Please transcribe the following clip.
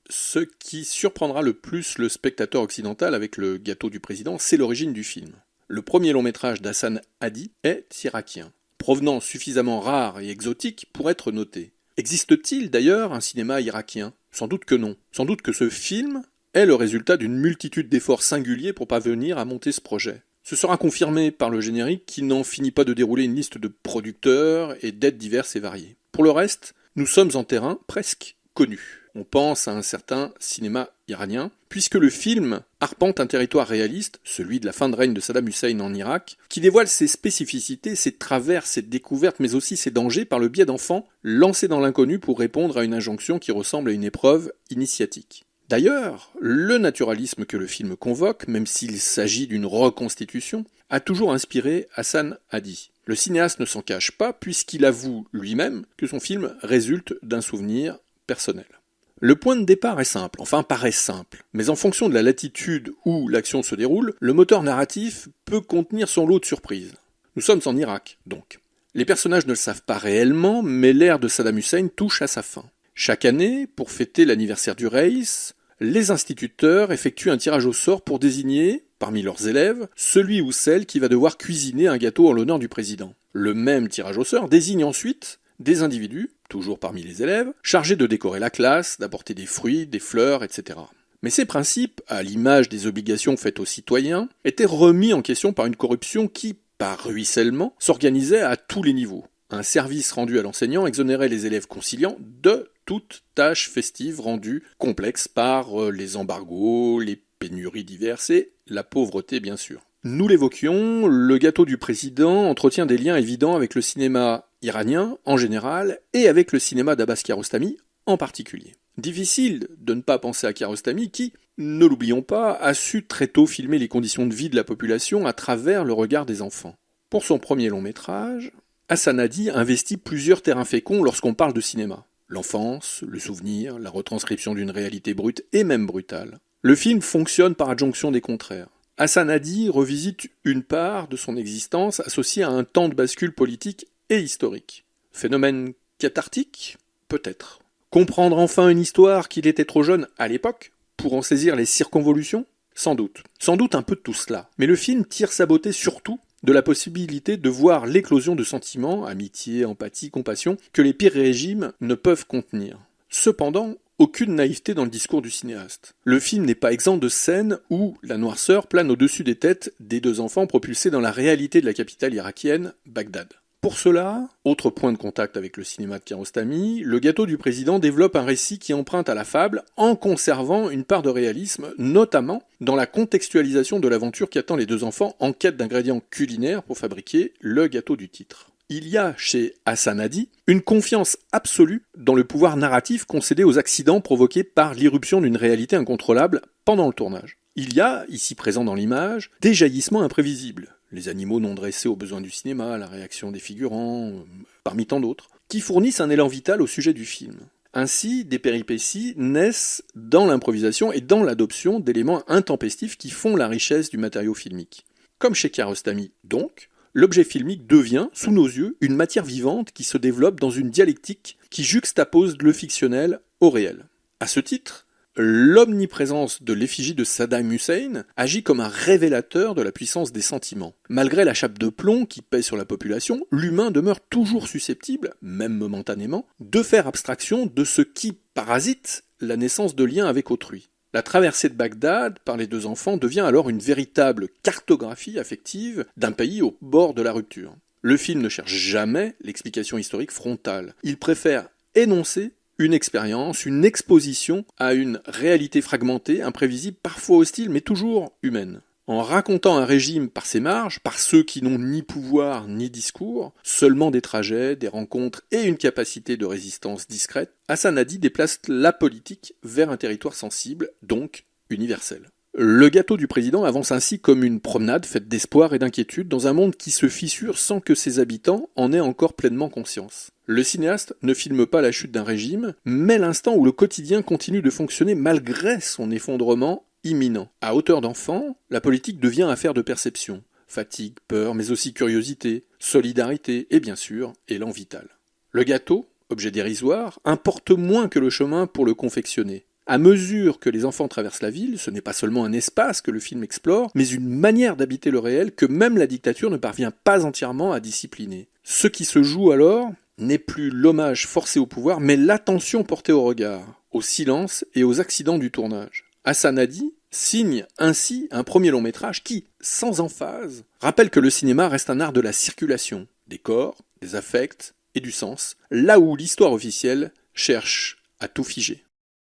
ce qui surprendra le plus le spectateur occidental avec le gâteau du président, c'est l'origine du film. Le premier long métrage d'Hassan Hadi est irakien, provenance suffisamment rare et exotique pour être noté. Existe-t-il d'ailleurs un cinéma irakien ? Sans doute que non. Sans doute que ce film est le résultat d'une multitude d'efforts singuliers pour parvenir à monter ce projet. Ce sera confirmé par le générique qui n'en finit pas de dérouler une liste de producteurs et d'aides diverses et variées. Pour le reste, nous sommes en terrain presque connu. On pense à un certain cinéma iranien, puisque le film arpente un territoire réaliste, celui de la fin de règne de Saddam Hussein en Irak, qui dévoile ses spécificités, ses travers, ses découvertes, mais aussi ses dangers par le biais d'enfants lancés dans l'inconnu pour répondre à une injonction qui ressemble à une épreuve initiatique. D'ailleurs, le naturalisme que le film convoque, même s'il s'agit d'une reconstitution, a toujours inspiré Hassan Hadi. Le cinéaste ne s'en cache pas puisqu'il avoue lui-même que son film résulte d'un souvenir personnel. Le point de départ est simple, enfin paraît simple, mais en fonction de la latitude où l'action se déroule, le moteur narratif peut contenir son lot de surprises. Nous sommes en Irak, donc. Les personnages ne le savent pas réellement, mais l'ère de Saddam Hussein touche à sa fin. Chaque année, pour fêter l'anniversaire du Reis, les instituteurs effectuent un tirage au sort pour désigner, parmi leurs élèves, celui ou celle qui va devoir cuisiner un gâteau en l'honneur du président. Le même tirage au sort désigne ensuite des individus, toujours parmi les élèves, chargés de décorer la classe, d'apporter des fruits, des fleurs, etc. Mais ces principes, à l'image des obligations faites aux citoyens, étaient remis en question par une corruption qui, par ruissellement, s'organisait à tous les niveaux. Un service rendu à l'enseignant exonérait les élèves conciliants de toute tâche festive rendue complexe par les embargos, les pénuries diverses et la pauvreté bien sûr. Nous l'évoquions, le gâteau du président entretient des liens évidents avec le cinéma iranien en général et avec le cinéma d'Abbas Kiarostami en particulier. Difficile de ne pas penser à Kiarostami qui, ne l'oublions pas, a su très tôt filmer les conditions de vie de la population à travers le regard des enfants. Pour son premier long métrage, Hassan Hadi investit plusieurs terrains féconds lorsqu'on parle de cinéma. L'enfance, le souvenir, la retranscription d'une réalité brute et même brutale. Le film fonctionne par adjonction des contraires. Hassan Hadi revisite une part de son existence associée à un temps de bascule politique et historique. Phénomène cathartique ? Peut-être. Comprendre enfin une histoire qu'il était trop jeune à l'époque pour en saisir les circonvolutions ? Sans doute. Sans doute un peu de tout cela. Mais le film tire sa beauté surtout de la possibilité de voir l'éclosion de sentiments, amitié, empathie, compassion, que les pires régimes ne peuvent contenir. Cependant, aucune naïveté dans le discours du cinéaste. Le film n'est pas exempt de scènes où la noirceur plane au-dessus des têtes des deux enfants propulsés dans la réalité de la capitale irakienne, Bagdad. Pour cela, autre point de contact avec le cinéma de Kiarostami, le gâteau du président développe un récit qui emprunte à la fable en conservant une part de réalisme, notamment dans la contextualisation de l'aventure qui attend les deux enfants en quête d'ingrédients culinaires pour fabriquer le gâteau du titre. Il y a chez Hassan Hadi une confiance absolue dans le pouvoir narratif concédé aux accidents provoqués par l'irruption d'une réalité incontrôlable pendant le tournage. Il y a, ici présent dans l'image, des jaillissements imprévisibles. Les animaux non dressés aux besoins du cinéma, la réaction des figurants, parmi tant d'autres, qui fournissent un élan vital au sujet du film. Ainsi, des péripéties naissent dans l'improvisation et dans l'adoption d'éléments intempestifs qui font la richesse du matériau filmique. Comme chez Kiarostami, donc, l'objet filmique devient, sous nos yeux, une matière vivante qui se développe dans une dialectique qui juxtapose le fictionnel au réel. À ce titre, l'omniprésence de l'effigie de Saddam Hussein agit comme un révélateur de la puissance des sentiments. Malgré la chape de plomb qui pèse sur la population, l'humain demeure toujours susceptible, même momentanément, de faire abstraction de ce qui parasite la naissance de liens avec autrui. La traversée de Bagdad par les deux enfants devient alors une véritable cartographie affective d'un pays au bord de la rupture. Le film ne cherche jamais l'explication historique frontale. Il préfère énoncer une expérience, une exposition à une réalité fragmentée, imprévisible, parfois hostile, mais toujours humaine. En racontant un régime par ses marges, par ceux qui n'ont ni pouvoir ni discours, seulement des trajets, des rencontres et une capacité de résistance discrète, Hassan Hadi déplace la politique vers un territoire sensible, donc universel. Le gâteau du président avance ainsi comme une promenade faite d'espoir et d'inquiétude dans un monde qui se fissure sans que ses habitants en aient encore pleinement conscience. Le cinéaste ne filme pas la chute d'un régime, mais l'instant où le quotidien continue de fonctionner malgré son effondrement imminent. À hauteur d'enfant, la politique devient affaire de perception. Fatigue, peur, mais aussi curiosité, solidarité et bien sûr, élan vital. Le gâteau, objet dérisoire, importe moins que le chemin pour le confectionner. À mesure que les enfants traversent la ville, ce n'est pas seulement un espace que le film explore, mais une manière d'habiter le réel que même la dictature ne parvient pas entièrement à discipliner. Ce qui se joue alors n'est plus l'hommage forcé au pouvoir, mais l'attention portée au regard, au silence et aux accidents du tournage. Hassan Hadi signe ainsi un premier long métrage qui, sans emphase, rappelle que le cinéma reste un art de la circulation, des corps, des affects et du sens, là où l'histoire officielle cherche à tout figer.